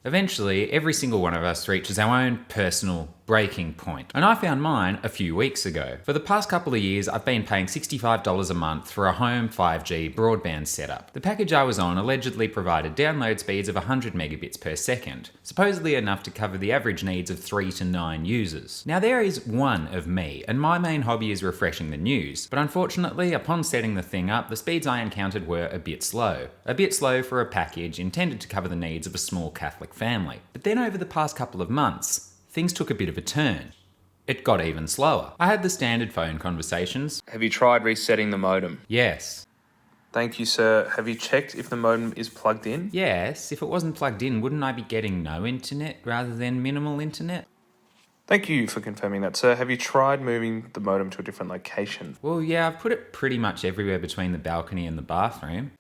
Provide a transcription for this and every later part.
Eventually, every single one of us reaches our own personal breaking point. And I found mine a few weeks ago. For the past couple of years, I've been paying $65 a month for a home 5G broadband setup. The package I was on allegedly provided download speeds of 100 megabits per second, supposedly enough to cover the average needs of 3 to 9 users. Now there is one of me, and my main hobby is refreshing the news, but unfortunately, upon setting the thing up, the speeds I encountered were a bit slow. A bit slow for a package intended to cover the needs of a small Catholic family. But then over the past couple of months, things took a bit of a turn. It got even slower. I had the standard phone conversations. Have you tried resetting the modem? Yes. Thank you, sir. Have you checked if the modem is plugged in? Yes, if it wasn't plugged in, wouldn't I be getting no internet rather than minimal internet? Thank you for confirming that, sir. Have you tried moving the modem to a different location? Well, yeah, I've put it pretty much everywhere between the balcony and the bathroom.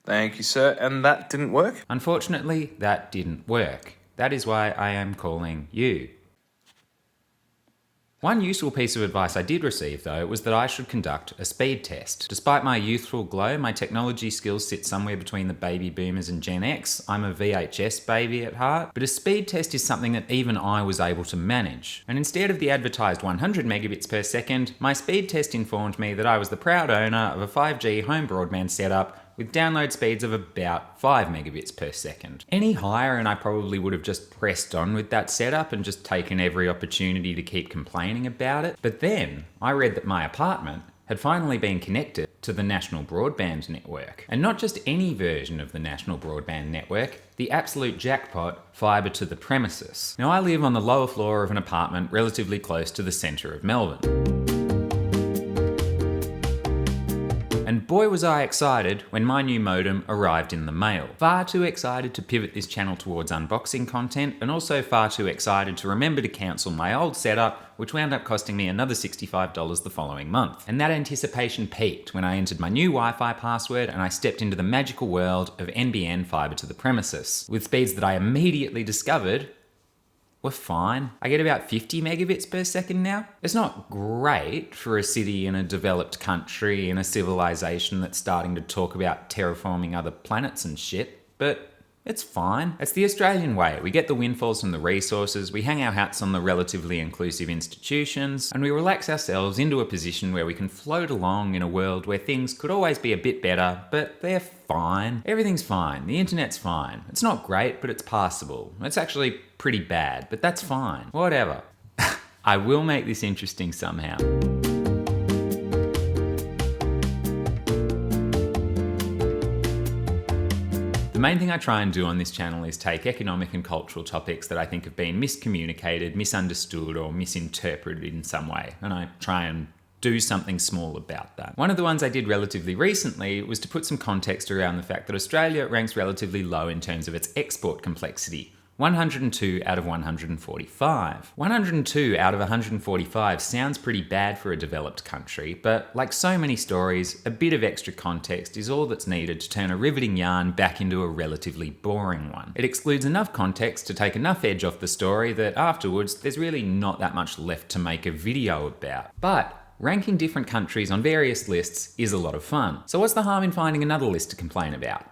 Thank you, sir. And that didn't work? Unfortunately, that didn't work. That is why I am calling you. One useful piece of advice I did receive, though, was that I should conduct a speed test. Despite my youthful glow, my technology skills sit somewhere between the baby boomers and Gen X. I'm a VHS baby at heart, but a speed test is something that even I was able to manage. And instead of the advertised 100 megabits per second, my speed test informed me that I was the proud owner of a 5G home broadband setup with download speeds of about 5 megabits per second. Any higher and I probably would have just pressed on with that setup and just taken every opportunity to keep complaining about it. But then I read that my apartment had finally been connected to the National Broadband Network. And not just any version of the National Broadband Network, the absolute jackpot fibre to the premises. Now I live on the lower floor of an apartment relatively close to the centre of Melbourne. And boy was I excited when my new modem arrived in the mail. Far too excited to pivot this channel towards unboxing content, and also far too excited to remember to cancel my old setup, which wound up costing me another $65 the following month. And that anticipation peaked when I entered my new Wi-Fi password and I stepped into the magical world of NBN fibre to the premises, with speeds that I immediately discovered were fine. I get about 50 megabits per second now. It's not great for a city in a developed country in a civilization that's starting to talk about terraforming other planets and shit, but it's fine. It's the Australian way. We get the windfalls from the resources, we hang our hats on the relatively inclusive institutions, and we relax ourselves into a position where we can float along in a world where things could always be a bit better, but they're fine. Everything's fine. The internet's fine. It's not great, but it's passable. It's actually pretty bad, but that's fine. Whatever. I will make this interesting somehow. The main thing I try and do on this channel is take economic and cultural topics that I think have been miscommunicated, misunderstood, or misinterpreted in some way, and I try and do something small about that. One of the ones I did relatively recently was to put some context around the fact that Australia ranks relatively low in terms of its export complexity. 102 out of 145. 102 out of 145 sounds pretty bad for a developed country, but like so many stories, a bit of extra context is all that's needed to turn a riveting yarn back into a relatively boring one. It excludes enough context to take enough edge off the story that afterwards there's really not that much left to make a video about. But ranking different countries on various lists is a lot of fun. So what's the harm in finding another list to complain about?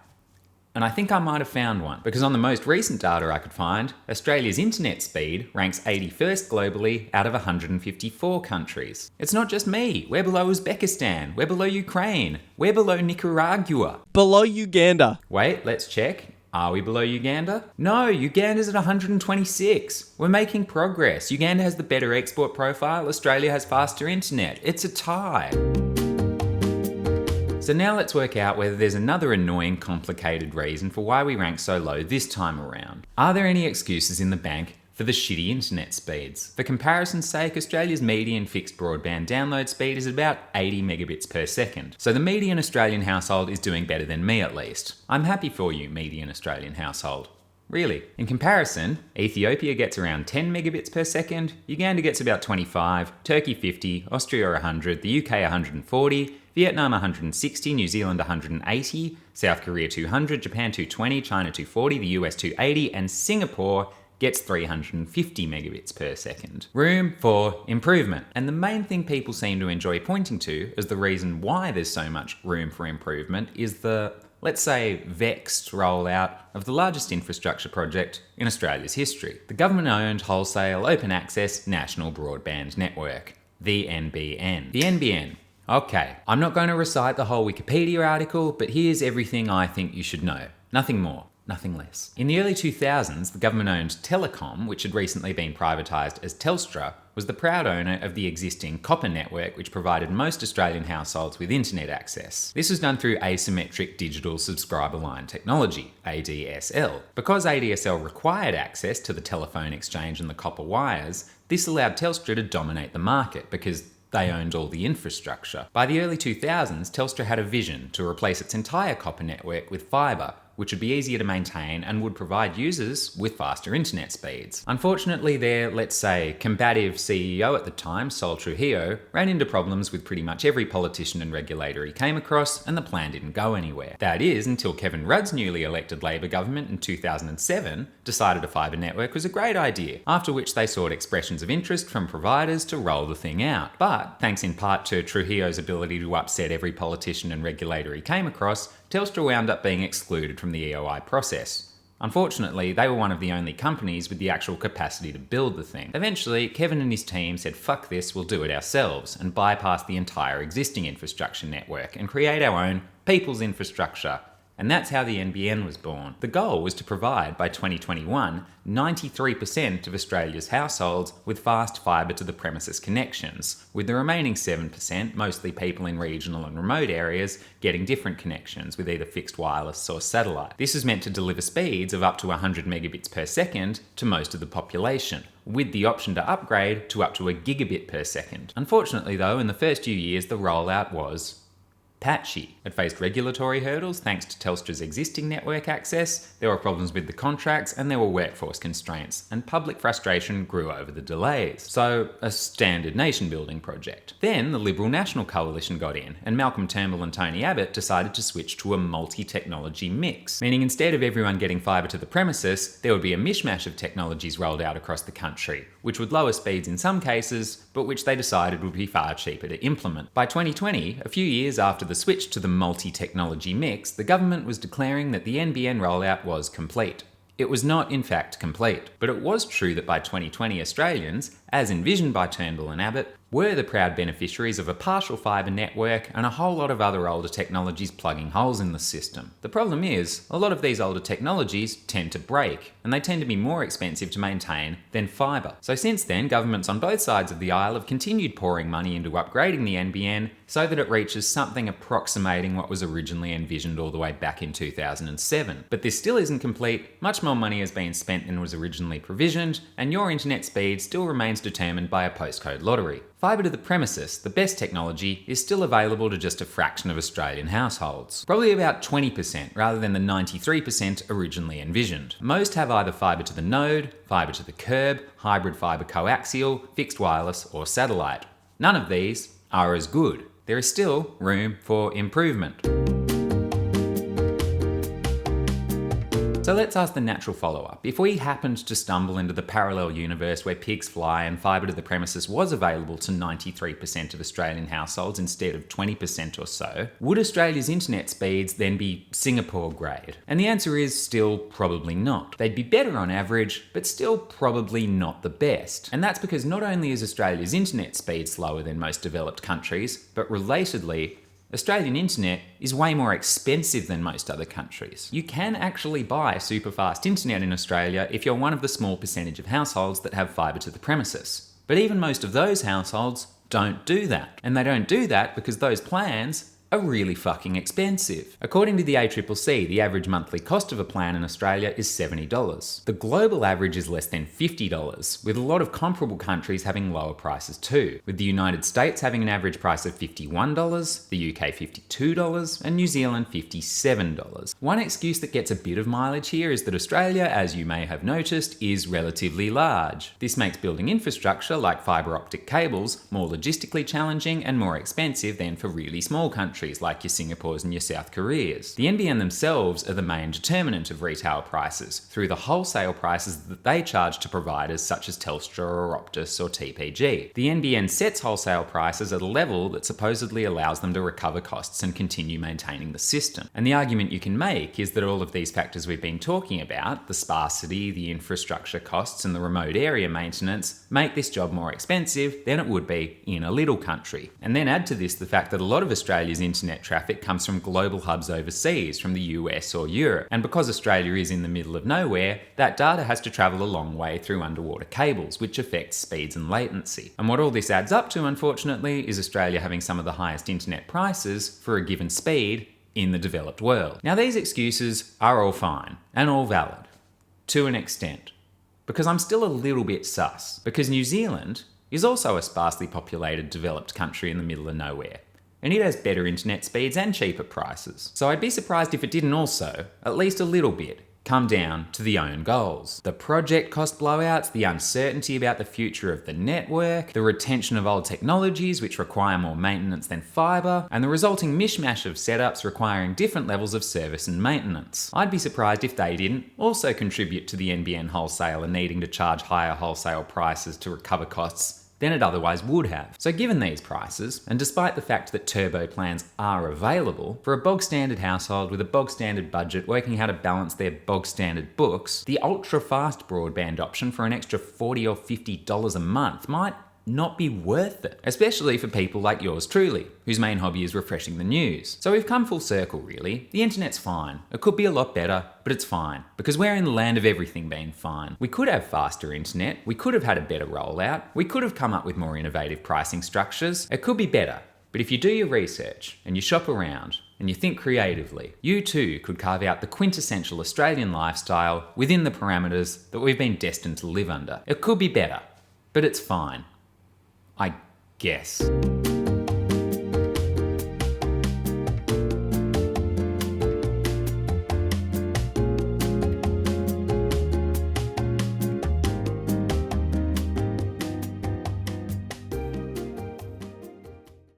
And I think I might have found one, because on the most recent data I could find, Australia's internet speed ranks 81st globally out of 154 countries. It's not just me. We're below Uzbekistan. We're below Ukraine. We're below Nicaragua. Below Uganda. Wait, let's check. Are we below Uganda? No, Uganda's at 126. We're making progress. Uganda has the better export profile. Australia has faster internet. It's a tie. So now let's work out whether there's another annoying, complicated reason for why we rank so low this time around. Are there any excuses in the bank for the shitty internet speeds? For comparison's sake, Australia's median fixed broadband download speed is about 80 megabits per second. So the median Australian household is doing better than me at least. I'm happy for you, median Australian household. Really. In comparison, Ethiopia gets around 10 megabits per second, Uganda gets about 25, Turkey 50, Austria 100, the UK 140, Vietnam 160, New Zealand 180, South Korea 200, Japan 220, China 240, the US 280, and Singapore gets 350 megabits per second. Room for improvement. And the main thing people seem to enjoy pointing to as the reason why there's so much room for improvement is the let's say, vexed rollout of the largest infrastructure project in Australia's history, the government-owned wholesale open access national broadband network, the NBN. The NBN. Okay, I'm not going to recite the whole Wikipedia article, but here's everything I think you should know. Nothing more. Nothing less. In the early 2000s, the government-owned Telecom, which had recently been privatised as Telstra, was the proud owner of the existing copper network which provided most Australian households with internet access. This was done through asymmetric digital subscriber line technology, ADSL. Because ADSL required access to the telephone exchange and the copper wires, this allowed Telstra to dominate the market because they owned all the infrastructure. By the early 2000s, Telstra had a vision to replace its entire copper network with fibre, which would be easier to maintain and would provide users with faster internet speeds. Unfortunately, their, let's say, combative CEO at the time, Sol Trujillo, ran into problems with pretty much every politician and regulator he came across, and the plan didn't go anywhere. That is, until Kevin Rudd's newly elected Labor government in 2007 decided a fibre network was a great idea, after which they sought expressions of interest from providers to roll the thing out. But, thanks in part to Trujillo's ability to upset every politician and regulator he came across, Telstra wound up being excluded from the EOI process. Unfortunately, they were one of the only companies with the actual capacity to build the thing. Eventually, Kevin and his team said, fuck this, we'll do it ourselves, and bypass the entire existing infrastructure network and create our own people's infrastructure. And that's how the NBN was born. The goal was to provide, by 2021, 93% of Australia's households with fast fibre to the premises connections, with the remaining 7%, mostly people in regional and remote areas, getting different connections with either fixed wireless or satellite. This is meant to deliver speeds of up to 100 megabits per second to most of the population, with the option to upgrade to up to a gigabit per second. Unfortunately though, in the first few years the rollout was patchy. It faced regulatory hurdles thanks to Telstra's existing network access, there were problems with the contracts, and there were workforce constraints, and public frustration grew over the delays. So, a standard nation-building project. Then the Liberal National Coalition got in, and Malcolm Turnbull and Tony Abbott decided to switch to a multi-technology mix, meaning instead of everyone getting fibre to the premises, there would be a mishmash of technologies rolled out across the country, which would lower speeds in some cases, but which they decided would be far cheaper to implement. By 2020, a few years after the switch to the multi-technology mix, the government was declaring that the NBN rollout was complete. It was not, in fact, complete, but it was true that by 2020 Australians, as envisioned by Turnbull and Abbott, were the proud beneficiaries of a partial fibre network and a whole lot of other older technologies plugging holes in the system. The problem is, a lot of these older technologies tend to break, and they tend to be more expensive to maintain than fibre. So since then, governments on both sides of the aisle have continued pouring money into upgrading the NBN so that it reaches something approximating what was originally envisioned all the way back in 2007. But this still isn't complete, much more money has been spent than was originally provisioned, and your internet speed still remains determined by a postcode lottery. Fibre to the premises, the best technology, is still available to just a fraction of Australian households. Probably about 20% rather than the 93% originally envisioned. Most have either fibre to the node, fibre to the curb, hybrid fibre coaxial, fixed wireless or satellite. None of these are as good. There is still room for improvement. So let's ask the natural follow-up. If we happened to stumble into the parallel universe where pigs fly and fibre to the premises was available to 93% of Australian households instead of 20% or so, would Australia's internet speeds then be Singapore grade? And the answer is still probably not. They'd be better on average, but still probably not the best. And that's because not only is Australia's internet speed slower than most developed countries, but relatedly, Australian internet is way more expensive than most other countries. You can actually buy super fast internet in Australia if you're one of the small percentage of households that have fibre to the premises. But even most of those households don't do that. And they don't do that because those plans are really fucking expensive. According to the ACCC, the average monthly cost of a plan in Australia is $70. The global average is less than $50, with a lot of comparable countries having lower prices too, with the United States having an average price of $51, the UK $52, and New Zealand $57. One excuse that gets a bit of mileage here is that Australia, as you may have noticed, is relatively large. This makes building infrastructure like fibre optic cables more logistically challenging and more expensive than for really small countries. countries like your Singapores and your South Koreas. The NBN themselves are the main determinant of retail prices through the wholesale prices that they charge to providers such as Telstra or Optus or TPG. The NBN sets wholesale prices at a level that supposedly allows them to recover costs and continue maintaining the system. And the argument you can make is that all of these factors we've been talking about, the sparsity, the infrastructure costs and the remote area maintenance, make this job more expensive than it would be in a little country. And then add to this the fact that a lot of Australia's internet traffic comes from global hubs overseas, from the US or Europe. And because Australia is in the middle of nowhere, that data has to travel a long way through underwater cables, which affects speeds and latency. And what all this adds up to, unfortunately, is Australia having some of the highest internet prices for a given speed in the developed world. Now, these excuses are all fine and all valid, to an extent, because I'm still a little bit sus, because New Zealand is also a sparsely populated developed country in the middle of nowhere, and it has better internet speeds and cheaper prices. So I'd be surprised if it didn't also, at least a little bit, come down to the own goals. The project cost blowouts, the uncertainty about the future of the network, the retention of old technologies which require more maintenance than fibre, and the resulting mishmash of setups requiring different levels of service and maintenance. I'd be surprised if they didn't also contribute to the NBN wholesaler needing to charge higher wholesale prices to recover costs than it otherwise would have. So given these prices, and despite the fact that turbo plans are available, for a bog standard household with a bog standard budget working how to balance their bog standard books, the ultra fast broadband option for an extra $40 or $50 a month might not be worth it, especially for people like yours truly, whose main hobby is refreshing the news. So we've come full circle really. The internet's fine. It could be a lot better, but it's fine, because we're in the land of everything being fine. We could have faster internet, we could have had a better rollout, we could have come up with more innovative pricing structures. It could be better, but if you do your research and you shop around and you think creatively, you too could carve out the quintessential Australian lifestyle within the parameters that we've been destined to live under. It could be better, but it's fine. I guess.